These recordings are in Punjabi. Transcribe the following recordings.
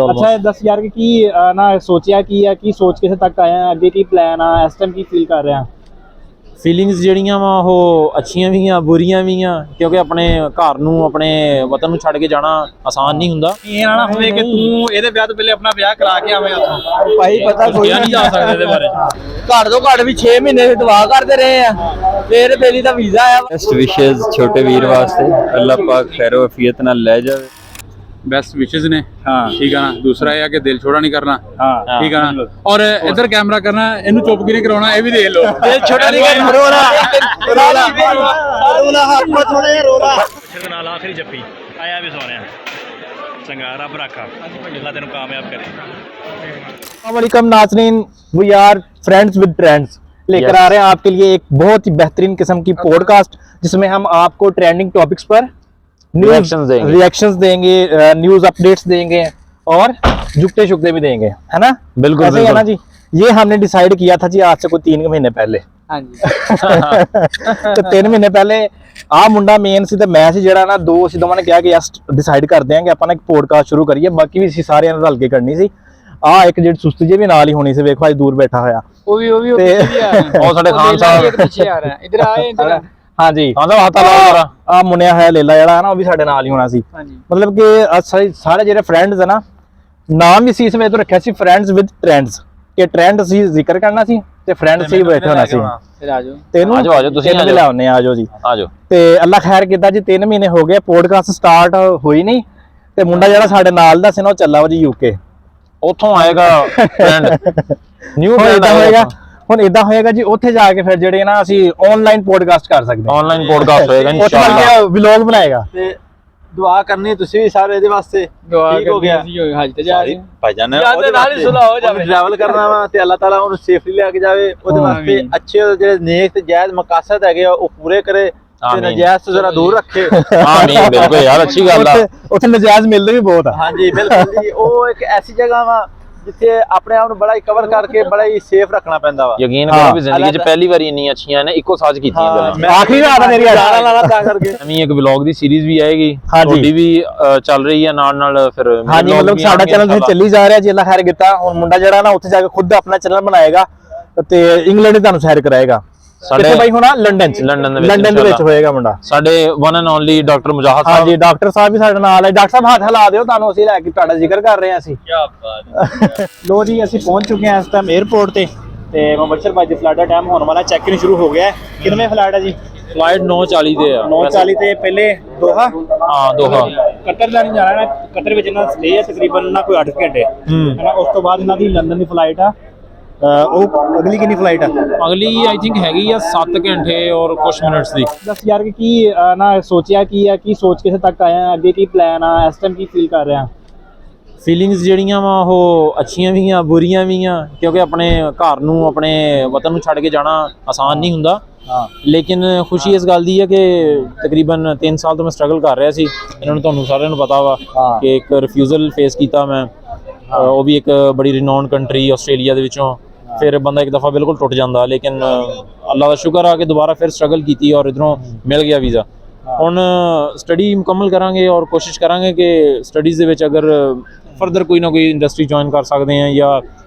अच्छा 10,000 की ना सोचा की सोच के तक आए हैं अगे की प्लान आ इस टाइम की फील कर रहे हैं ਫੀਲਿੰਗਸ ਜਿਹੜੀਆਂ ਵਾ ਉਹ ਅੱਛੀਆਂ ਵੀ ਆ ਬੁਰੀਆਂ ਵੀ ਆ ਕਿਉਂਕਿ ਆਪਣੇ ਘਰ ਨੂੰ ਆਪਣੇ ਵਤਨ ਨੂੰ ਛੱਡ ਕੇ ਜਾਣਾ ਆਸਾਨ ਨਹੀਂ ਹੁੰਦਾ। ਇਹ ਨਾ ਹੋਵੇ ਕਿ ਤੂੰ ਇਹਦੇ ਵਿਆਹ ਤੋਂ ਪਹਿਲੇ ਆਪਣਾ ਵਿਆਹ ਕਰਾ ਕੇ ਆਵੇਂ ਉੱਥੋਂ ਭਾਈ ਪਤਾ ਕੋਈ ਨਹੀਂ ਜਾ ਸਕਦਾ ਇਹਦੇ ਬਾਰੇ। ਘੱਟ ਤੋਂ ਘੱਟ ਵੀ 6 ਮਹੀਨੇ ਦੀ ਦੁਆ ਕਰਦੇ ਰਹੇ ਆ ਫਿਰ ਬੇਲੀ ਦਾ ਵੀਜ਼ਾ ਆਇਆ। ਬੈਸਟ ਵਿਸ਼ੇਸ ਛੋਟੇ ਵੀਰ ਵਾਸਤੇ ਅੱਲਾਹ ਪਾਕ ਖੈਰੋ ਅਫੀਅਤ ਨਾਲ ਲੈ ਜਾਵੇ। बेस्ट विशेज ने ठीक है ना। दूसरा है कि दिल छोटा नहीं करना ठीक है ना और इधर कैमरा करना इन्हू चुपगिरी कराना ये भी देख लो ਦਿਲ ਛੋਟਾ ਨਹੀਂ ਕਰਨਾ ਰੋਲਾ ਰੋਲਾ ਰੋਲਾ ਹੱਥ ਮਤ ਥੋੜਾ ਜਿਹਾ ਰੋਲਾ ਦੇ ਨਾਲ ਆਖਰੀ ਜੱਫੀ ਆਇਆ ਵੀ ਸੋਹਣਿਆ ਚੰਗਾ ਰੱਬ ਰੱਖਾ ਅੱਲਾ ਤੈਨੂੰ ਕਾਮਯਾਬ ਕਰੇ। अस्सलामुअलैकुम नाज़रीन we are friends with trends लेकर आ रहे हैं आपके लिए एक बहुत ही बेहतरीन किस्म की पॉडकास्ट जिसमें हम आपको ट्रेंडिंग टॉपिक्स पर रिएक्शंस देंगे न्यूज़ अपडेट्स देंगे और झुकते शुकते भी देंगे है ना। बिल्कुल ऐसे ही है ना जी। ये हमने डिसाइड किया था जी आज से कोई 3 महीने पहले हाँ जी तो 3 महीने पहले आ मुंडा मेन सी ते मैं सी जेड़ा ना दो ਅਸੀਂ ਦੋਵਾਂ ਨੇ ਕਿਹਾ ਕਿ ਯਸ ਡਿਸਾਈਡ ਕਰਦੇ ਆਂ ਕਿ ਆਪਾਂ ਨਾ ਇੱਕ ਪੋਡਕਾਸਟ ਸ਼ੁਰੂ ਕਰੀਏ ਬਾਕੀ ਵੀ ਅਸੀਂ ਸਾਰਿਆਂ ਨੇ ਰਲ ਕੇ ਕਰਨੀ ਸੀ। ਆ ਇੱਕ ਜਿਹੜੀ ਸੁਸਤੀ ਜੇ ਵੀ ਨਾਲ ਹੀ ਹੋਣੀ ਸੀ ਵੇਖੋ ਅੱਜ ਦੂਰ ਬੈਠਾ ਹੋਇਆ ਉਹ ਵੀ ਉਹ ਸਾਡੇ ਖਾਨ ਸਾਹਿਬ ਪਿੱਛੇ ਆ ਰਿਹਾ ਇਧਰ ਆਏ ਇਧਰ हाँ जी ਖਾਨ ਸਾਹਿਬ ਹੱਥ ਲਾ ਜਰਾ ਆ ਮੁੰਨਿਆ ਹੋਇਆ ਲੇਲਾ ਜਿਹੜਾ ਹੈ ਨਾ ਉਹ ਵੀ ਸਾਡੇ ਨਾਲ ਹੀ ਹੋਣਾ ਸੀ। ਮਤਲਬ ਕਿ ਸਾਰੇ ਜਿਹੜੇ ਫਰੈਂਡਸ ਹੈ ਨਾ ਨਾਮ ਵੀ ਸੀ ਇਸ ਵੇ ਤੋਂ ਰੱਖਿਆ ਸੀ ਫਰੈਂਡਸ ਵਿਦ ਟ੍ਰੈਂਡਸ ਕਿ ਟ੍ਰੈਂਡ ਸੀ ਜ਼ਿਕਰ ਕਰਨਾ ਸੀ ਤੇ ਫਰੈਂਡ ਸੀ ਬੈਠੇ ਹੋਣਾ ਸੀ। ਫਿਰ ਆਜੋ ਤੈਨੂੰ ਆਜੋ ਤੁਸੀਂ ਆ ਲਿਆਉਣੇ ਆਜੋ ਜੀ ਆਜੋ। ਤੇ ਅੱਲਾ ਖੈਰ ਕੀਤਾ ਜੀ 3 ਮਹੀਨੇ ਹੋ ਗਏ ਪੋਡਕਾਸਟ ਸਟਾਰਟ ਹੋਈ ਨਹੀਂ ਤੇ ਮੁੰਡਾ ਜਿਹੜਾ ਸਾਡੇ ਨਾਲ ਦਾ ਸੀ ਨਾ ਉਹ ਚੱਲਾ ਵਾ ਜੀ ਯੂਕੇ ਉੱਥੋਂ ਆਏਗਾ ਟ੍ਰੈਂਡ ਨਿਊ ਟ੍ਰੈਂਡ ਹੋਏਗਾ। ਹੁਣ ਇਦਾਂ ਹੋਏਗਾ ਜੀ ਉੱਥੇ ਜਾ ਕੇ ਫਿਰ ਜਿਹੜੇ ਨਾ ਅਸੀਂ ਆਨਲਾਈਨ ਪੋਡਕਾਸਟ ਕਰ ਸਕਦੇ ਹਾਂ। ਆਨਲਾਈਨ ਪੋਡਕਾਸਟ ਹੋਏਗਾ ਉੱਥੇ ਇਨਸ਼ਾਅੱਲਾ ਵਲੌਗ ਬਣਾਏਗਾ ਤੇ ਦੁਆ ਕਰਨੀ ਤੁਸੀਂ ਵੀ ਸਾਰੇ ਇਹਦੇ ਵਾਸਤੇ ਠੀਕ ਹੋ ਗਿਆ ਹਜ ਤੇ ਜਾ ਰਹੇ ਭਾਈਜਾਨ ਉਹਦੇ ਨਾਲ ਹੀ ਸੁਲਾ ਹੋ ਜਾਵੇ ਟਰੈਵਲ ਕਰਨਾ ਵਾ ਤੇ ਅੱਲਾਹ ਤਾਲਾ ਉਹਨੂੰ ਸੇਫਲੀ ਲੈ ਕੇ ਜਾਵੇ ਉਹਦੇ ਵਾਸਤੇ ਅੱਛੇ ਜਿਹੜੇ ਨੇਕ ਤੇ ਜਾਇਜ਼ ਮਕਾਸਦ ਹੈਗੇ ਆ ਉਹ ਪੂਰੇ ਕਰੇ ਤੇ ਨਜਾਇਜ਼ ਤੋਂ ਜ਼ਰਾ ਦੂਰ ਰੱਖੇ। ਆਮੀਨ ਬਿਲਕੁਲ ਯਾਰ ਅੱਛੀ ਗੱਲ ਆ। ਉੱਥੇ ਨਜਾਇਜ਼ ਮਿਲਦੇ ਵੀ ਬਹੁਤ ਆ। ਹਾਂਜੀ ਬਿਲਕੁਲ ਜੀ ਉਹ ਇੱਕ ਐਸੀ ਜਗ੍ਹਾ ਵਾ ਜਿੱਥੇ ਆਪਣੇ ਆਪ ਨੂੰ ਬੜਾ ਹੀ ਕਵਰ ਕਰਕੇ ਬੜਾ ਹੀ ਸੇਫ ਰੱਖਣਾ ਪੈਂਦਾ ਵਾ। ਯਕੀਨ ਕਰੋ ਵੀ ਜ਼ਿੰਦਗੀ 'ਚ ਪਹਿਲੀ ਵਾਰੀ ਇੰਨੀਆਂ ਅੱਛੀਆਂ ਨੇ ਇੱਕੋ ਸਾਥ ਕੀਤੀਆਂ ਗੱਲਾਂ। ਆਖਰੀ ਰਾਤ ਆ ਮੇਰੀ ਗਾਣਾ ਲਾਣਾ ਤਾਂ ਕਰਕੇ ਨਵੀਂ ਇੱਕ ਵਲੌਗ ਦੀ ਸੀਰੀਜ਼ ਵੀ ਆਏਗੀ ਤੁਹਾਡੀ ਵੀ ਚੱਲ ਰਹੀ ਹੈ ਨਾਲ ਨਾਲ ਫਿਰ ਹਾਂਜੀ ਮਤਲਬ ਸਾਡਾ ਚੈਨਲ ਫਿਰ ਚੱਲੀ ਜਾ ਰਿਹਾ ਜੀ ਅੱਲਾ ਖੈਰ ਕੀਤਾ। ਹੁਣ ਮੁੰਡਾ ਜਿਹੜਾ ਨਾ ਉੱਥੇ ਜਾ ਕੇ ਖੁਦ ਆਪਣਾ ਚੈਨਲ ਬਣਾਏਗਾ ਤੇ ਇੰਗਲੈਂਡ ਹੀ ਤੁਹਾਨੂੰ ਸੈਰ ਕਰਾਏਗਾ। ਸਾਡੇ ਬਾਈ ਹੁਣ ਲੰਡਨ ਦੇ ਵਿੱਚ ਹੋਏਗਾ ਮੁੰਡਾ ਸਾਡੇ ਵਨ ਐਂਡ ਓਨਲੀ ਡਾਕਟਰ ਮੁਜਾਹਦ ਸਾਹਿਬ। ਹਾਂਜੀ ਡਾਕਟਰ ਸਾਹਿਬ ਵੀ ਸਾਡੇ ਨਾਲ ਹੈ। ਡਾਕਟਰ ਸਾਹਿਬ ਹੱਥ ਹਿਲਾ ਦਿਓ ਤੁਹਾਨੂੰ ਅਸੀਂ ਲੈ ਕੇ ਤੁਹਾਡਾ ਜ਼ਿਕਰ ਕਰ ਰਹੇ ਹਾਂ ਅਸੀਂ। ਕੀ ਬਾਤ ਹੈ। ਲੋ ਜੀ ਅਸੀਂ ਪਹੁੰਚ ਚੁੱਕੇ ਹਾਂ ਇਸ ਟਾਈਮ 에ਅਰਪੋਰਟ ਤੇ ਮੁਬਸ਼ਰ ਭਾਈ ਦੀ ਫਲਾਈਟ ਦਾ ਟਾਈਮ ਹੋਣ ਵਾਲਾ ਚੈੱਕ ਇਨ ਸ਼ੁਰੂ ਹੋ ਗਿਆ ਹੈ। ਕਿੰਨੇ ਫਲਾਈਟ ਹੈ ਜੀ? ਫਲਾਈਟ 9:40 ਤੇ ਆ 9:40 ਤੇ ਪਹਿਲੇ ਦੋਹਾ ਹਾਂ ਦੋਹਾ ਕਤਰ ਦਾ ਨਹੀਂ ਜਾਣਾ ਨਾ। ਕਤਰ ਵਿੱਚ ਇਹਨਾਂ ਸਟੇ ਹੈ ਤਕਰੀਬਨ ਨਾ ਕੋਈ 8 ਘੰਟੇ ਹੈ ਨਾ। ਉਸ ਤੋਂ ਬਾਅਦ ਇਹਨਾਂ ਦੀ ਲੰਡਨ ਦੀ ਫਲਾਈਟ ਆ। ਉਹ ਅਗਲੀ ਕਿੰਨੀ ਫਲਾਈਟ ਆ? ਅਗਲੀ ਆਈ ਥਿੰਕ ਹੈਗੀ ਆ 7 ਘੰਟੇ ਔਰ ਕੁਝ ਮਿੰਟਸ ਦੀ। 10,000 ਕੀ ਨਾ ਸੋਚਿਆ ਕੀ ਸੋਚ ਕੇ ਤੱਕ ਆਏ ਆ ਅੱਗੇ ਕੀ ਪਲਾਨ ਆ ਇਸ ਟਾਈਮ ਕੀ ਫੀਲ ਕਰ ਰਹੇ ਆ? ਫੀਲਿੰਗਸ ਜਿਹੜੀਆਂ ਵਾ ਉਹ ਅੱਛੀਆਂ ਵੀ ਆ ਬੁਰੀਆਂ ਵੀ ਆ ਕਿਉਂਕਿ ਆਪਣੇ ਘਰ ਨੂੰ ਆਪਣੇ ਵਤਨ ਨੂੰ ਛੱਡ ਕੇ ਜਾਣਾ ਆਸਾਨ ਨਹੀਂ ਹੁੰਦਾ। ਲੇਕਿਨ ਖੁਸ਼ੀ ਇਸ ਗੱਲ ਦੀ ਹੈ ਕਿ ਤਕਰੀਬਨ 3 ਸਾਲ ਤੋਂ ਮੈਂ ਸਟਰਗਲ ਕਰ ਰਿਹਾ ਸੀ। ਇਹਨਾਂ ਨੂੰ ਤੁਹਾਨੂੰ ਸਾਰਿਆਂ ਨੂੰ ਪਤਾ ਵਾ ਕਿ ਇੱਕ ਰਿਫਿਊਜ਼ਲ ਫੇਸ ਕੀਤਾ ਮੈਂ ਉਹ ਵੀ ਇੱਕ ਬੜੀ ਰਿਨਾਊਂਡ ਕੰਟਰੀ ਆਸਟ੍ਰੇਲੀਆ ਦੇ ਵਿੱਚੋਂ। ਫਿਰ ਬੰਦਾ ਇੱਕ ਦਫਾ ਬਿਲਕੁਲ ਟੁੱਟ ਜਾਂਦਾ ਲੇਕਿਨ ਅੱਲਾ ਦਾ ਸ਼ੁਕਰ ਆ ਕਿ ਦੁਬਾਰਾ ਫਿਰ ਸਟਰਗਲ ਕੀਤੀ ਔਰ ਇਧਰੋਂ ਮਿਲ ਗਿਆ ਵੀਜ਼ਾ। ਹੁਣ ਸਟੱਡੀ ਮੁਕੰਮਲ ਕਰਾਂਗੇ ਔਰ ਕੋਸ਼ਿਸ਼ ਕਰਾਂਗੇ ਕਿ ਸਟੱਡੀਜ਼ ਦੇ ਵਿੱਚ ਅਗਰ ਫਰਦਰ ਕੋਈ ਨਾ ਕੋਈ ਇੰਡਸਟਰੀ ਜੁਆਇਨ ਕਰ ਸਕਦੇ ਹਾਂ ਜਾਂ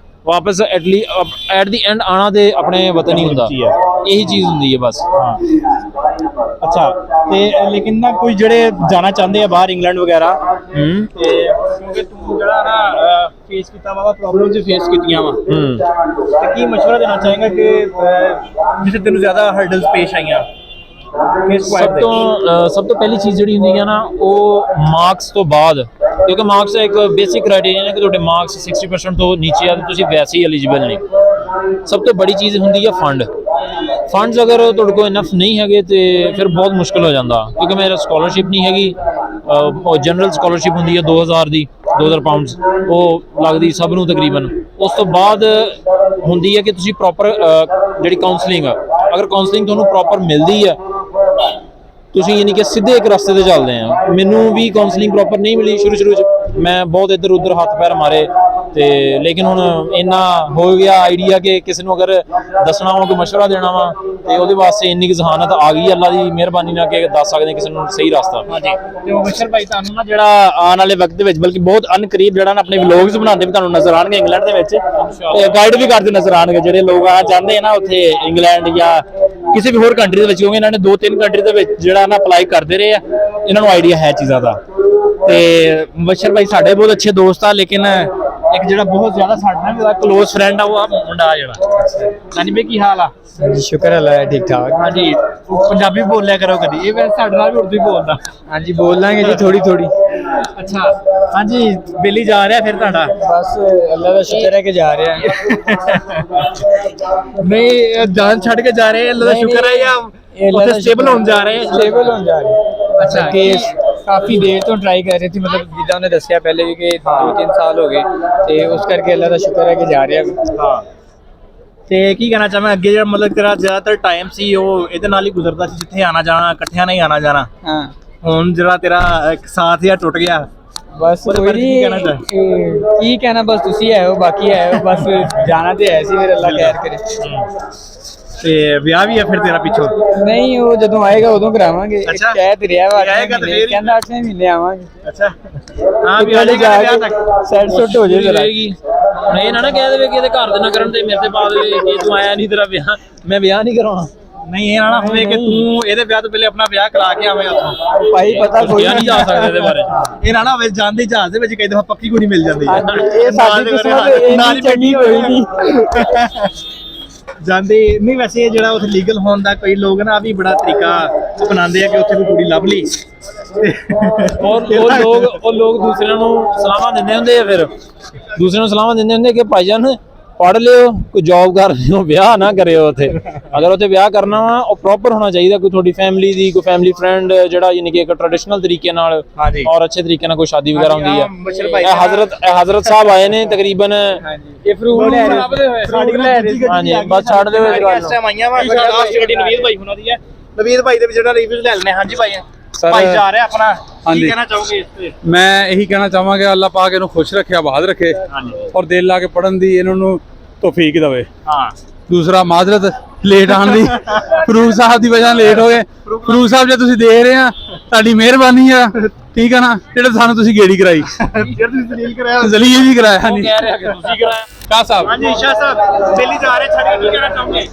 ਵਾਪਸ ਐਟ ਦੀ ਐਂਡ ਆਣਾ ਤੇ ਆਪਣੇ ਵਤਨ ਹੀ ਹੁੰਦਾ। ਇਹੀ ਚੀਜ਼ ਹੁੰਦੀ ਹੈ ਬਸ। ਅੱਛਾ ਤੇ ਲੇਕਿਨ ਨਾ ਕੋਈ ਜਿਹੜੇ ਜਾਣਾ ਚਾਹੁੰਦੇ ਆ ਬਾਹਰ ਇੰਗਲੈਂਡ ਵਗੈਰਾ ਤੇ ਕਿਉਂਕਿ ਤੂੰ ਜਿਹੜਾ ਨਾ ਫੇਸ ਕੀਤਾ ਵਾ ਪ੍ਰੋਬਲਮਸ ਫੇਸ ਕੀਤੀਆਂ ਵਾ ਤੇ ਕੀ ਮਸ਼ਵਰਾ ਦੇਣਾ ਚਾਹੇਗਾ ਕਿ ਜਿੱਥੇ ਤੈਨੂੰ ਜ਼ਿਆਦਾ ਹਰਡਲਸ ਪੇਸ਼ ਆਈਆਂ? ਸਭ ਤੋਂ ਪਹਿਲੀ ਚੀਜ਼ ਜਿਹੜੀ ਹੁੰਦੀ ਹੈ ਨਾ ਉਹ ਮਾਰਕਸ ਤੋਂ ਬਾਅਦ ਕਿਉਂਕਿ ਮਾਰਕਸ ਇੱਕ ਬੇਸਿਕ ਕ੍ਰਾਈਟੇਰੀਆ ਹੈ ਕਿ ਤੁਹਾਡੇ ਮਾਰਕਸ 60% ਤੋਂ ਨੀਚੇ ਆ ਤਾਂ ਤੁਸੀਂ ਵੈਸੇ ਹੀ ਐਲੀਜੀਬਲ ਨਹੀਂ। ਸਭ ਤੋਂ ਬੜੀ ਚੀਜ਼ ਹੁੰਦੀ ਹੈ ਫੰਡਸ ਅਗਰ ਤੁਹਾਡੇ ਕੋਲ ਇਨਫ ਨਹੀਂ ਹੈਗੇ ਤੇ ਫਿਰ ਬਹੁਤ ਮੁਸ਼ਕਿਲ ਹੋ ਜਾਂਦਾ ਕਿਉਂਕਿ ਮੇਰਾ ਸਕਾਲਰਸ਼ਿਪ ਨਹੀਂ ਹੈਗੀ। ਜਨਰਲ ਸਕਾਲਰਸ਼ਿਪ ਹੁੰਦੀ ਹੈ 2000 ਦੀ 2000 ਪਾਉਂਡਸ ਉਹ ਲੱਗਦੀ ਸਭ ਨੂੰ ਤਕਰੀਬਨ। ਉਸ ਤੋਂ ਬਾਅਦ ਹੁੰਦੀ ਹੈ ਕਿ ਤੁਸੀਂ ਪ੍ਰੋਪਰ ਜਿਹੜੀ ਕਾਉਂਸਲਿੰਗ ਆ ਅਗਰ ਕਾਉਂਸਲਿੰਗ ਤੁਹਾਨੂੰ ਪ੍ਰੋਪਰ ਮਿਲਦੀ ਹੈ ਤੁਸੀਂ ਯਾਨੀ ਕਿ ਸਿੱਧੇ ਇੱਕ ਰਸਤੇ ਤੇ ਚੱਲਦੇ ਆ। ਮੈਨੂੰ ਵੀ ਕਾਉਂਸਲਿੰਗ ਪ੍ਰੋਪਰ ਨਹੀਂ ਮਿਲੀ ਸ਼ੁਰੂ 'ਚ ਮੈਂ ਬਹੁਤ ਇੱਧਰ ਉੱਧਰ ਹੱਥ ਪੈਰ ਮਾਰੇ ਤੇ ਲੇਕਿਨ ਹੁਣ ਇੰਨਾ ਹੋ ਗਿਆ ਆਈਡੀਆ ਕਿ ਕਿਸੇ ਨੂੰ ਅਗਰ ਦੱਸਣਾ ਵਾ, ਕੋਈ ਮਸ਼ਵਰਾ ਦੇਣਾ ਵਾ, ਤੇ ਉਹਦੇ ਵਾਸਤੇ ਇੰਨੀ ਕੁ ਜ਼ਹਾਨਤ ਆ ਗਈ ਅੱਲਾ ਦੀ ਮਿਹਰਬਾਨੀ ਨਾਲ ਕਿ ਦੱਸ ਸਕਦੇ ਕਿਸੇ ਨੂੰ ਸਹੀ ਰਸਤਾ। ਹਾਂਜੀ ਤੇ ਮੁਬਸ਼ਰ ਭਾਈ ਤੁਹਾਨੂੰ ਨਾ ਜਿਹੜਾ ਆਉਣ ਵਾਲੇ ਵਕਤ ਦੇ ਵਿੱਚ ਬਲਕਿ ਬਹੁਤ ਅਨਕਰੀਬ ਜਿਹੜਾ ਨਾ ਆਪਣੇ ਵਲੌਗਸ ਬਣਾਉਂਦੇ ਵੀ ਤੁਹਾਨੂੰ ਨਜ਼ਰ ਆਣਗੇ ਇੰਗਲੈਂਡ ਦੇ ਵਿੱਚ, ਤੇ ਗਾਈਡ ਵੀ ਕਰਦੇ ਨਜ਼ਰ ਆਣਗੇ ਜਿਹੜੇ ਲੋਕ ਆ ਚਾਹੁੰਦੇ ਆ ਨਾ ਉੱਥੇ ਇੰਗਲੈਂਡ ਜਾਂ ਕਿਸੇ ਵੀ ਹੋਰ ਕੰਟਰੀ ਦੇ ਵਿੱਚ, ਕਿਉਂਕਿ ਇਹਨਾਂ ਨੇ 2-3 ਕੰਟਰੀ ਦੇ ਵਿੱਚ ਜਿਹੜਾ ਨਾ ਅਪਲਾਈ ਕਰਦੇ ਰਹੇ ਆ, ਇਹਨਾਂ ਨੂੰ ਆਈਡੀਆ ਹੈ ਚੀਜ਼ਾਂ ਦਾ। ਤੇ ਮੁਬਸ਼ਰ ਭਾਈ ਸਾਡੇ ਬਹੁਤ ਅੱਛੇ ਦੋਸਤ ਆ, ਲੇਕਿਨ ਇੱਕ ਜਿਹੜਾ ਬਹੁਤ ਜ਼ਿਆਦਾ ਸਾਡੇ ਨਾਲ ਵੀ ਕਲੋਜ਼ ਫਰੈਂਡ ਆ ਉਹ ਆ ਮੁੰਡਾ ਜਿਹੜਾ ਨਾਨੀ ਬਈ ਕੀ ਹਾਲ ਆ? ਸ਼ੁਕਰ ਅੱਲਾ ਠੀਕ ਠਾਕ। ਹਾਂਜੀ ਪੰਜਾਬੀ ਬੋਲਿਆ ਕਰੋ ਕਦੀ, ਇਹ ਵੈਸੇ ਸਾਡੇ ਨਾਲ ਵੀ ਉਰਦੂ ਹੀ ਬੋਲਦਾ। ਹਾਂਜੀ ਬੋਲ ਲਾਂਗੇ ਜੀ ਥੋੜੀ ਥੋੜੀ। ਅੱਛਾ ਹਾਂਜੀ ਬੇਲੀ ਜਾ ਰਿਹਾ ਫਿਰ ਤੁਹਾਡਾ? ਬਸ ਅੱਲਾ ਦਾ ਸ਼ੁਕਰ ਹੈ ਕਿ ਜਾ ਰਿਹਾ ਨਹੀਂ ਜਾਨ ਛੱਡ ਕੇ ਜਾ ਰਹੇ ਅੱਲਾ ਦਾ ਸ਼ੁਕਰ ਹੈ ਜਾਂ ਉੱਥੇ ਸਟੇਬਲ ਹੋਣ ਜਾ ਰਹੇ? ਸਟੇਬਲ ਹੋਣ ਜਾ ਰਹੇ। ਅੱਛਾ ਕਿ ਕਾਫੀ ਦੇਰ ਤੋਂ ਟਰਾਈ ਕਰ ਰਹੇ ਸੀ, ਮਤਲਬ ਜਿੱਦਾਂ ਉਹਨੇ ਦੱਸਿਆ ਪਹਿਲੇ ਵੀ ਕਿ 2-3 ਸਾਲ ਹੋ ਗਏ, ਤੇ ਉਸ ਕਰਕੇ ਅੱਲਾ ਦਾ ਸ਼ੁਕਰ ਹੈ ਕਿ ਜਾ ਰਿਹਾ। ਹਾਂ ਤੇ ਕੀ ਕਹਿਣਾ ਚਾਹਾਂ ਅੱਗੇ ਜਿਹੜਾ ਮਤਲਬ ਤੇਰਾ ਜ਼ਿਆਦਾਤਰ ਟਾਈਮ ਸੀ ਉਹ ਇਹਦੇ ਨਾਲ ਹੀ ਗੁਜ਼ਰਦਾ ਸੀ, ਜਿੱਥੇ ਆਣਾ ਜਾਣਾ ਇਕੱਠਿਆਂ ਨਾਲ ਹੀ ਆਣਾ ਜਾਣਾ। ਹਾਂ ਹੁਣ ਜਿਹੜਾ ਤੇਰਾ ਇੱਕ ਸਾਥ ਜਿਹਾ ਟੁੱਟ ਗਿਆ, ਬਸ ਉਹਦੇ ਬਾਰੇ ਕੀ ਕਹਿਣਾ ਚਾਹ? ਕੀ ਕਹਿਣਾ, ਬਸ ਤੁਸੀਂ ਆਏ ਹੋ, ਬਾਕੀ ਆਏ ਹੋ, ਬਸ ਜਾਣਾ ਤੇ ਹੈ ਸੀ, ਫਿਰ ਅੱਲਾ ਖੈਰ ਕਰੇ। ਤੇ ਵਿਆਹ ਵੀ ਆ ਫਿਰ ਤੇਰਾ ਪਿੱਛੋਂ? ਨਹੀਂ ਉਹ ਜਦੋਂ ਆਏਗਾ ਉਦੋਂ ਕਰਾਵਾਂਗੇ। ਅੱਛਾ। ਕਹਿ ਤੇ ਰਿਹਾ ਵਾ ਆਏਗਾ ਤੇ ਫੇਰ ਹੀ। ਕਹਿੰਦਾ 8ਵੇਂ ਮਹੀਨੇ ਆਵਾਂਗੇ। ਅੱਛਾ ਹਾਂ ਵੀ ਆ ਜਾ ਜਾਏਗਾ ਵਿਆਹ ਕੇ ਤੱਕ। ਸੈਟ ਸੁੱਟ ਹੋ ਜਾਏ ਜਰਾ। ਨਹੀਂ ਨਾ ਕਹਿ ਦੇਵੇ ਕਿ ਇਹਦੇ ਘਰ ਦੇ ਨਾ ਕਰਨ ਤੇ ਮੇਰੇ ਤੇ ਪਾ ਦੇਵੇ ਕਿ ਤੂੰ ਆਇਆ ਨਹੀਂ ਤੇਰਾ ਵਿਆਹ, ਮੈਂ ਵਿਆਹ ਨਹੀਂ ਕਰਾਉਣਾ। ਨਹੀਂ ਇਹ ਨਾ ਹੋਵੇ ਕਿ ਤੂੰ ਇਹਦੇ ਵਿਆਹ ਤੋਂ ਪਹਿਲੇ ਆਪਣਾ ਵਿਆਹ ਕਰਾ ਕੇ ਆਵੇਂ ਉੱਥੋਂ। ਭਾਈ ਪਤਾ ਕੋਈ ਨਹੀਂ ਜਾ ਸਕਦੇ ਇਹਦੇ ਬਾਰੇ। ਇਹ ਨਾ ਹੋਵੇ ਜਾਂਦੇ ਜਹਾਜ਼ ਦੇ ਵਿੱਚ ਕਈ ਦਫਾ ਪੱਕੀ ਕੁੜੀ ਮਿਲ ਜਾਂਦੀ ਹੈ। ਇਹ ਸਾਡੀ ਕਿਸਮਤ ਇੰਨੀ ਚੰਗੀ ਹੋਈ ਨਹੀਂ। ਜਾਂਦੇ ਨਹੀਂ ਵੈਸੇ ਜਿਹੜਾ ਉੱਥੇ ਲੀਗਲ ਹੋਣ ਦਾ ਕਈ ਲੋਕ ਨਾ ਵੀ ਬੜਾ ਤਰੀਕਾ ਅਪਣਾਉਂਦੇ ਆ ਕਿ ਉੱਥੇ ਕੋਈ ਕੁੜੀ ਲੱਭ ਲਈ ਔਰ ਉਹ ਲੋਕ ਦੂਸਰਿਆਂ ਨੂੰ ਸਲਾਹਾਂ ਦਿੰਦੇ ਹੁੰਦੇ ਆ, ਫਿਰ ਦੂਸਰਿਆਂ ਨੂੰ ਸਲਾਹਾਂ ਦਿੰਦੇ ਹੁੰਦੇ ਕਿ ਭਾਈਜਾਨ ਪੜ੍ਹ ਲਿਓ, ਕੋਈ ਜੌਬ ਕਰ ਲਿਓ, ਵਿਆਹ ਨਾ ਕਰਿਓ ਉੱਥੇ। ਅਗਰ ਉੱਥੇ ਵਿਆਹ ਕਰਨਾ ਵਾ ਉਹ ਪ੍ਰੋਪਰ ਹੋਣਾ ਚਾਹੀਦਾ, ਕੋਈ ਤੁਹਾਡੀ ਫੈਮਿਲੀ ਦੀ ਕੋਈ ਫੈਮਿਲੀ ਫਰੈਂਡ ਜਿਹੜਾ ਯਾਨੀ ਕਿ ਇੱਕ ਟ੍ਰੈਡੀਸ਼ਨਲ ਤਰੀਕੇ ਨਾਲ ਔਰ ਅੱਛੇ ਤਰੀਕੇ ਨਾਲ ਕੋਈ ਸ਼ਾਦੀ ਵਗੈਰਾ ਹੁੰਦੀ ਆ। ਇਹ ਹਜ਼ਰਤ ਸਾਹਿਬ ਆਏ ਨੇ ਤਕਰੀਬਨ, ਇਹ ਫਰੂਟ ਲੈ ਰਹੇ। ਹਾਂਜੀ ਬਸ ਛੱਡ ਦਿਓ ਇਸ ਗੱਲ ਇਸ ਟਾਈਮ ਆਈਆਂ ਵਾ ਲਾਸਟ ਗੱਡੀ ਨਵੀਦ ਭਾਈ ਹੁਣਾਂ ਦੀ ਹੈ। ਨਵੀਦ ਭਾਈ ਦੇ ਵੀ ਜਿਹੜਾ ਰਿਵਿਊ ਲੈ ਲੈਣੇ। ਹਾਂਜੀ ਭਾਈ ਭਾਈ ਜਾ ਰਿਹਾ ਆਪਣਾ, ਕੀ ਕਹਿਣਾ ਚਾਹੋਗੇ ਇਸ ਤੇ? ਮੈਂ ਇਹੀ ਕਹਿਣਾ ਚਾਹਾਂਗਾ ਅੱਲਾਹ ਪਾਕ ਇਹਨੂੰ ਖੁਸ਼ ਰੱਖੇ, ਆਬਾਦ ਰੱਖੇ ਔਰ ਦਿਲ ਲਾ ਕੇ ਪੜਨ ਦੀ ਇਹਨਾਂ ਨੂੰ ਤੌਫੀਕ ਦੇਵੇ। ਹਾਂ ਦੂਸਰਾ ਮਾਜ਼ਰਤ ਲੇਟ ਆਣ ਦੀ, ਫਰੂਕ ਸਾਹਿਬ ਦੀ ਵਜ੍ਹਾ ਲੇਟ ਹੋ ਗਏ। ਫਰੂਕ ਸਾਹਿਬ ਜੇ ਤੁਸੀਂ ਦੇਖ ਰਹੇ ਆ ਤੁਹਾਡੀ ਮਿਹਰਬਾਨੀ ਆ, ਠੀਕ ਆ ਨਾ, ਜਿਹੜੇ ਸਾਨੂੰ ਤੁਸੀਂ ਗੇੜੀ ਕਰਾਈ ਜ਼ਲੀਲ ਵੀ ਕਰਾਇਆ। ਹਾਂਜੀ ਕਹਿ ਰਿਹਾ ਕਿ ਤੁਸੀਂ ਕਰਾਇਆ। ਸ਼ਾਹ ਸਾਹਿਬ। ਹਾਂਜੀ ਸ਼ਾਹ ਸਾਹਿਬ ਦਿੱਲੀ ਜਾ ਰਹੇ, ਛੱਡ ਕੇ ਕੀ ਕਹਿਣਾ ਚਾਹੋਗੇ?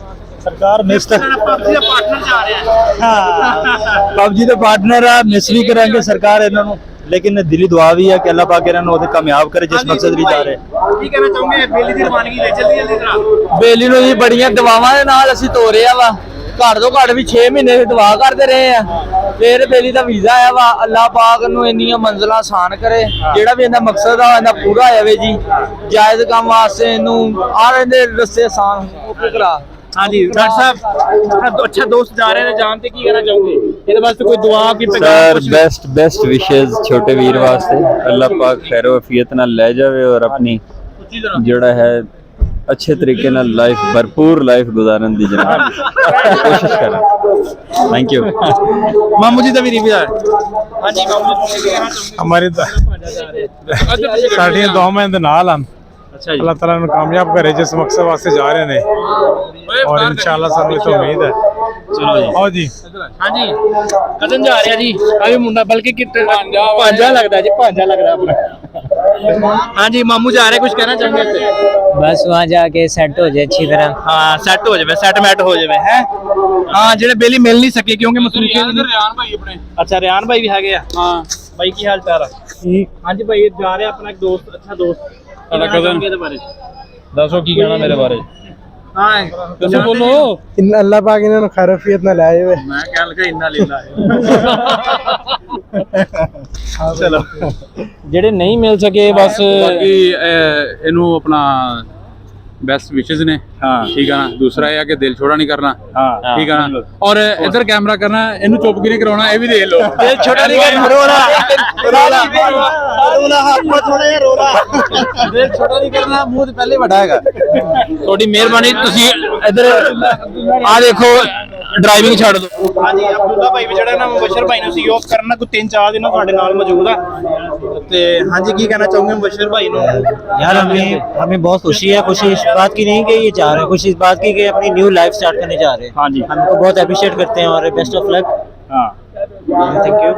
ਸਰਕਾਰ ਮਿਸ ਪਬਜੀ ਦਾ ਪਾਰਟਨਰ ਜਾ ਰਿਹਾ ਹੈ। ਪਬਜੀ ਦੇ ਪਾਰਟਨਰ ਆ, ਮਿਸ ਵੀ ਕਰਾਂਗੇ ਸਰਕਾਰ ਇਹਨਾਂ ਨੂੰ, ਲੇਕਿਨ ਦਿਲੀ ਦੁਆ ਵੀ ਹੈ ਕਿ ਅੱਲਾਹ ਪਾਕ ਇਹਨਾਂ ਨੂੰ ਉਹਦੇ ਕਾਮਯਾਬ ਕਰੇ ਜਿਸ ਮਕਸਦ ਲਈ ਜਾ ਰਹੇ। ਕੀ ਕਹਿਣਾ ਚਾਹੋਗੇ ਬੇਲੀ ਦੀ ਰਵਾਨਗੀ ਲੈ ਜਲਦੀ ਜਰਾ? ਬੇਲੀ ਨੂੰ ਜੀ ਬੜੀਆਂ ਦਵਾਵਾਂ ਦੇ ਨਾਲ ਅਸੀਂ ਤੋਰਿਆ ਵਾ, ਘੱਟ ਤੋਂ ਘੱਟ ਵੀ 6 ਮਹੀਨੇ ਦੀ ਦੁਆ ਕਰਦੇ ਰਹੇ ਆ, ਫਿਰ ਬੇਲੀ ਦਾ ਵੀਜ਼ਾ ਆਇਆ ਵਾ। ਅੱਲਾਹ ਪਾਕ ਨੂੰ ਇੰਨੀਆਂ ਮੰਜ਼ਲਾਂ ਆਸਾਨ ਕਰੇ, ਜਿਹੜਾ ਵੀ ਇਹਦਾ ਮਕਸਦ ਆ ਇਹਦਾ ਪੂਰਾ ਹੋ ਜਾਵੇ ਜੀ। ਜਾਇਜ਼ ਕੰਮ ਵਾਸਤੇ ਇਹਨੂੰ ਆ ਰਹਿੰਦੇ ਰਸਤੇ ਆਸਾਨ ਕਰਾ। ਹਾਂਜੀ ਡਾਕਟਰ ਸਾਹਿਬ ਅੱਛਾ ਦੋਸਤ ਜਾ ਰਹੇ ਨੇ, ਜਾਣ ਤੇ ਕੀ ਕਹਿਣਾ ਚਾਹੋਗੇ? ਇਹਦੇ ਵਾਸਤੇ ਕੋਈ ਦੁਆ ਕੀ सर बेस्ट विशेस छोटे वीर वास्ते, अल्लाह पाक खैर वफियत नाल ले जावे और अपनी जोड़ा है अच्छे तरीके नाल लाइफ भरपूर लाइफ गुजारन दी जनाब कोशिश करें। Thank you. ਮਾਮੂ ਜੀ ਦਾ ਵੀ ਰਿਵਿਊ ਆ। ਹਾਂਜੀ ਮਾਮੂ ਜੀ ਕੀ ਕਹਿਣਾ ਚਾਹੋਗੇ? हमारी साड़ियाँ दुआवां दे नाल ਹਨ। ਅੱਛਾ ਜੀ अल्लाह ताला ਨੂੰ ਕਾਮਯਾਬ ਕਰੇ ਜਿਸ ਮਕਸਦ ਵਾਸਤੇ ਜਾ ਰਹੇ ਨੇ, ਔਰ ਇਨਸ਼ਾਅੱਲਾ ਸਾਨੂੰ ਇਹ ਤੋਂ ਉਮੀਦ ਹੈ। ਚਲੋ ਜੀ ਆਓ ਜੀ। ਹਾਂਜੀ ਕਦਨ ਜਾ ਰਿਹਾ ਜੀ ਆ ਵੀ ਮੁੰਡਾ ਬਲਕਿ ਭਾਂਜਾ ਲੱਗਦਾ ਜੀ, ਭਾਂਜਾ ਲੱਗਦਾ ਆਪਣਾ। ਹਾਂਜੀ ਮਾਮੂ ਜਾ ਰਹੇ, ਕੁਝ ਕਹਿਣਾ ਚਾਹੁੰਦੇ ਇੱਥੇ? ਬਸ वहाँ जाके सेट हो जाए अच्छी तरह। ਹਾਂ ਸੈੱਟ ਹੋ ਜਾਵੇ, ਸੈਟਮੈਂਟ ਹੋ ਜਾਵੇ ਹੈ। ਹਾਂ ਜਿਹੜੇ ਬੇਲੀ ਮਿਲ ਨਹੀਂ ਸਕੇ ਕਿਉਂਕਿ ਮਸਰੂਫੀਅਤ ਦੀ। ਰਿਆਨ ਭਾਈ ਆਪਣੇ। ਅੱਛਾ ਰਿਆਨ ਭਾਈ ਵੀ ਹੈਗੇ ਆ। ਹਾਂ ਭਾਈ ਕੀ ਹਾਲ ਚਾਲ ਆ? ਹਾਂਜੀ ਭਾਈ ਜਾ ਰਿਹਾ ਆਪਣਾ ਇੱਕ ਦੋਸਤ, ਅੱਛਾ ਦੋਸਤ ਸਾਡਾ cousin। ਇਹਦੇ ਬਾਰੇ ਦੱਸੋ ਕੀ ਕਹਿਣਾ ਮੇਰੇ ਬਾਰੇ। ਹਾਂ ਦੱਸੋ ਬੋਲੋ। ਅੱਲਾਹ ਪਾਕ ਇਹਨਾਂ ਨੂੰ ਖੈਰ ਵਫੀਅਤ ਨਾਲ ਲੈ ਜਾਵੇ। ਮੈਂ ਕਹਿ ਲਗਾ ਇੰਨਾ ਲੈਂਦਾ ਚਲੋ ਜਿਹੜੇ ਨਹੀਂ ਮਿਲ ਸਕੇ ਬਸ ਬਾਕੀ ਇਹਨੂੰ ਆਪਣਾ ਬੈਸਟ ਵਿਸ਼ੇਸ ਨੇ। ਠੀਕ ਆ ਨਾ। ਦੂਸਰਾ ਇਹ ਆ ਕਿ ਦਿਲ ਛੋੜਾ ਨਹੀਂ ਕਰਨਾ। ਠੀਕ ਆ ਨਾ। ਔਰ ਇੱਧਰ ਕੈਮਰਾ ਕਰਨਾ, ਇਹਨੂੰ ਚੁੱਪ ਕਿਵੇਂ ਕਰਾਉਣਾ ਇਹ ਵੀ ਦੇਖ ਲਓ। ਦਿਲ ਛੋਟਾ ਨਹੀਂ ਕਰਨਾ, ਰੋਲਾ ਰੋਲਾ ਰੋਲਾ ਹੱਥ ਥੋੜਾ ਜਿਹਾ ਰੋਲਾ। ਦਿਲ ਛੋਟਾ ਨਹੀਂ ਕਰਨਾ, ਮੂੰਹ ਤੇ ਪਹਿਲੇ ਵੱਡਾ ਹੈਗਾ। ਤੁਹਾਡੀ ਮਿਹਰਬਾਨੀ। ਤੁਸੀਂ ਇੱਧਰ ਆ ਦੇਖੋ, ਡਰਾਈਵਿੰਗ ਛੱਡ ਦਿਓ। ਹਾਂਜੀ ਅਬਦੁੱਲਾ ਭਾਈ ਵੀ ਜਿਹੜਾ ਨਾ ਮੁਬਸ਼ਰ ਭਾਈ ਨੂੰ ਸਹਿਯੋਗ ਕਰਨਾ ਕੋਈ 3-4 ਦਿਨ ਸਾਡੇ ਨਾਲ ਮੌਜੂਦ ਆ ਤੇ ਹਾਂਜੀ ਕੀ ਕਹਿਣਾ ਚਾਹੋਗੇ ਮੁਬਸ਼ਰ ਭਾਈ ਨੂੰ? यार हमें बहुत खुशी है। खुशी इस बात की नहीं कि ये जा रहे हैं, खुशी इस बात की कि अपनी न्यू लाइफ स्टार्ट करने जा रहे हैं। हाँ जी। हम इनको बहुत अप्रिशिएट करते हैं और बेस्ट ऑफ लक। ਹਾਂ थैंक यू।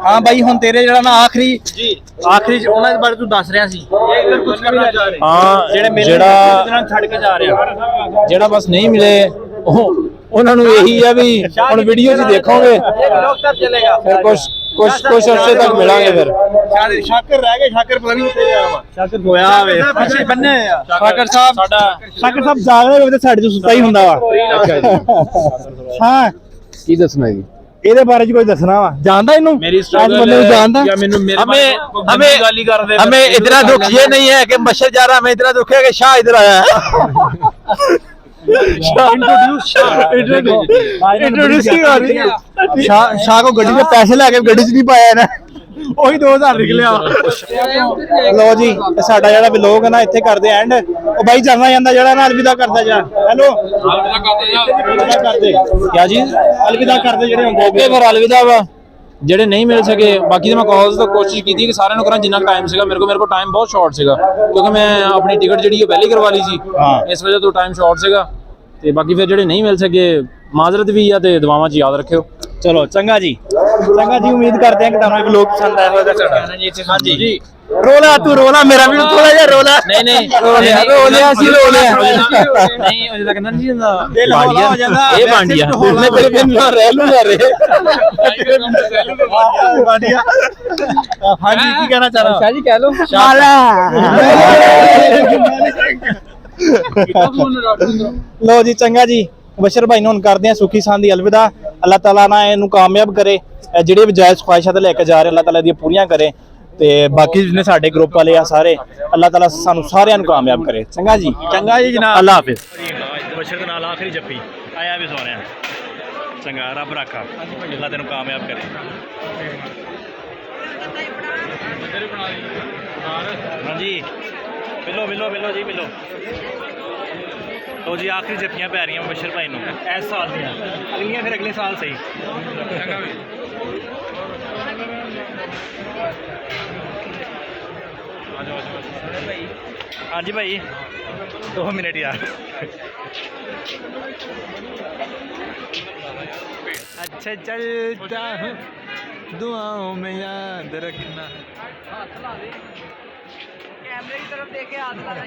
ਹਾਂ ਬਾਈ ਹੁਣ ਤੇਰੇ ਜਿਹੜਾ ਨਾ ਆਖਰੀ ਚ ਉਹਨਾਂ ਦੇ ਬਾਰੇ ਤੂੰ ਦੱਸ ਰਿਹਾ ਸੀ ਇਹ ਕੁਝ ਕਰਨਾ ਚਾਹ ਰਹੇ ਹਾਂ ਜਿਹੜੇ ਮੇਰੇ ਜਿਹੜਾ ਨਾਲ ਛੱਡ ਕੇ ਜਾ ਰਿਹਾ ਜਿਹੜਾ ਬਸ ਨਹੀਂ ਮਿਲੇ ਉਹਨਾਂ ਨੂੰ ਇਹੀ ਆ ਵੀ ਹੁਣ ਵੀਡੀਓ 'ਚ ਦੇਖੋਗੇ ਡਾਕਟਰ ਚਲੇਗਾ ਫਿਰ ਕੁਝ ਅਰਸੇ ਤੱਕ ਮਿਲਾਂਗੇ ਫਿਰ। ਸ਼ਾਕਰ ਰਹਿ ਗਏ ਸ਼ਾਕਰ ਪਤਾ ਨਹੀਂ ਉੱਥੇ ਗਿਆ ਵਾ ਸ਼ਾਕਰ ਹੋਇਆ ਹੋਵੇ ਪਿੱਛੇ ਬੰਨੇ ਆ ਸ਼ਾਕਰ ਸਾਹਿਬ ਜਾਗਦੇ ਹੋਵੇ ਤੇ ਸਾਡੇ ਤੋਂ ਸੁੱਤਾ ਹੀ ਹੁੰਦਾ ਵਾ ਹਾਂ ਕੀ ਦੱਸਣਾ ਜੀ? ਇਹਦੇ ਬਾਰੇ ਚ ਕੁਝ ਦੱਸਣਾ ਵਾ ਜਾਣਦਾ ਇਹਨੂੰ ਮੇਰੀ ਅੱਜ ਬੰਦੇ ਨੂੰ ਜਾਣਦਾ ਜਾਂ ਮੈਨੂੰ ਮੇਰੇ हमें ਗਾਲੀ ਕਰਦੇ हमें इतना दुख ये नहीं है कि मच्छर जा रहा, हमें इतना दुख है कि शाह इधर आया है। शाह को ਗੱਡੀ ਦੇ ਪੈਸੇ ਲੈ ਕੇ ਗੱਡੀ 'ਚ ਨਹੀਂ ਪਾਇਆ ਨਾ, ਉਹੀ 2000 ਨਿਕਲਿਆ ਲੋ ਜੀ ਇਹ ਸਾਡਾ ਜਿਹੜਾ ਵਲੋਗ ਹੈ ਨਾ ਇੱਥੇ ਕਰਦੇ ਐਂਡ ਉਹ ਬਾਈ ਚੱਲਣਾ ਜਾਂਦਾ ਜਿਹੜਾ ਨਾ ਅਲਵਿਦਾ ਕਰਦਾ ਜਾ ਹੈਲੋ ਅਲਵਿਦਾ ਕਰਦੇ ਕਿਆ ਜੀ ਅਲਵਿਦਾ ਕਰਦੇ ਜਿਹੜੇ ਹੁੰਦੇ ਓਕੇ ਫਿਰ ਅਲਵਿਦਾ ਵਾ ਜਿਹੜੇ ਨਹੀਂ ਮਿਲ ਸਕੇ। ਬਾਕੀ ਤਾਂ ਮੈਂ ਕਾਲਸ ਤੋਂ ਕੋਸ਼ਿਸ਼ ਕੀਤੀ ਕਿ ਸਾਰਿਆਂ ਨੂੰ ਕਰਾਂ ਜਿੰਨਾ ਟਾਈਮ ਸੀਗਾ ਮੇਰੇ ਕੋਲ ਟਾਈਮ ਬਹੁਤ ਸ਼ਾਰਟ ਸੀਗਾ ਕਿਉਂਕਿ ਮੈਂ ਆਪਣੀ ਟਿਕਟ ਜਿਹੜੀ ਉਹ ਪਹਿਲੇ ਹੀ ਕਰਵਾ ਲਈ ਸੀ ਇਸ ਵਜ੍ਹਾ ਤੋਂ ਟਾਈਮ ਸ਼ਾਰਟ ਸੀਗਾ ਤੇ ਬਾਕੀ ਫਿਰ ਜਿਹੜੇ ਨਹੀਂ ਮਿਲ ਸਕੇ ਮਾਜ਼ਰਤ ਵੀ ਆ ਤੇ ਦੁਆਵਾਂ 'ਚ ਯਾਦ ਰੱਖਿਓ। ਚਲੋ ਚੰਗਾ ਜੀ ਉਮੀਦ ਕਰਦੇ ਹਾਂ ਕਿ ਤੁਹਾਨੂੰ ਇਹ ਵਲੋਗ ਪਸੰਦ ਆਇਆ ਹੋਵੇਗਾ ਸਾਡਾ ਹਾਂਜੀ ਜੀ ਰੋਲਾ ਤੂੰ ਰੋਲਾ ਮੇਰਾ ਵੀ ਥੋੜਾ ਜਿਹਾ ਰੋਲਾ ਨਹੀਂ ਰੋਲਿਆ ਸੀ ਨਹੀਂ ਉਹ ਕਹਿੰਦਾ ਨਹੀਂ ਜਾਂਦਾ ਦਿਲ ਹੌਲਾ ਹੋ ਜਾਂਦਾ ਇਹ ਬਾਂਡੀਆ ਮੈਂ ਤੇਰੇ ਬਿਨ ਨਾ ਰਹਿ ਲੂੰਗਾ ਰੇ ਬਾਂਡੀਆ ਹਾਂਜੀ ਕੀ ਕਹਿਣਾ ਚਾਹ ਰਹਾ ਜੀ ਕਹਿ ਲੋ ਲੋ ਜੀ ਚੰਗਾ ਜੀ ਬਸ਼ਰ ਭਾਈ ਨੂੰ ਹੁਣ ਕਰਦੇ ਆ ਸੁਖੀ ਸਾਂਦੀ ਅਲਵਿਦਾ। ਅੱਲਾਹ ਤਾਲਾ ਨਾ ਇਹਨੂੰ ਕਾਮਯਾਬ ਕਰੇ ਜਿਹੜੇ ਵੀ ਜਾਇਜ਼ ਖੁਆਇਸ਼ਾਂ ਤੇ ਲੈ ਕੇ ਜਾ ਰਹੇ ਅੱਲਾਹ ਤਾਲਾ ਦੀਆਂ ਪੂਰੀਆਂ ਕਰੇ ਤੇ ਬਾਕੀ ਜਿਹਨੇ ਸਾਡੇ ਗਰੁੱਪ ਵਾਲੇ ਆ ਸਾਰੇ ਅੱਲਾਹ ਤਾਲਾ ਸਾਨੂੰ ਸਾਰਿਆਂ ਨੂੰ ਕਾਮਯਾਬ ਕਰੇ। ਚੰਗਾ ਜੀ ਜਨਾਬ ਅੱਲਾਹ ਹਾਫਿਜ਼। ਬਸ਼ਰ ਦੇ ਨਾਲ ਆਖਰੀ ਜੱਫੀ ਆਇਆ ਵੀ ਸੋਹਣਿਆ ਚੰਗਾ ਰੱਬ ਰੱਖਾ ਅੱਲਾਹ ਤੈਨੂੰ ਕਾਮਯਾਬ ਕਰੇ। ਹਾਂਜੀ ਮਿਲੋ ਜੀ ਮਿਲੋ। तो जी आखिरी जफ्फियाँ पै रही हैं बशर भाई नूं इस साल दियां अगलियां फिर अगले साल सही। हाँ जी भाई 2 मिनट यार अच्छा चलता हूँ दुआओं में याद रखना। कैमरे की तरफ देखे हाथ लगा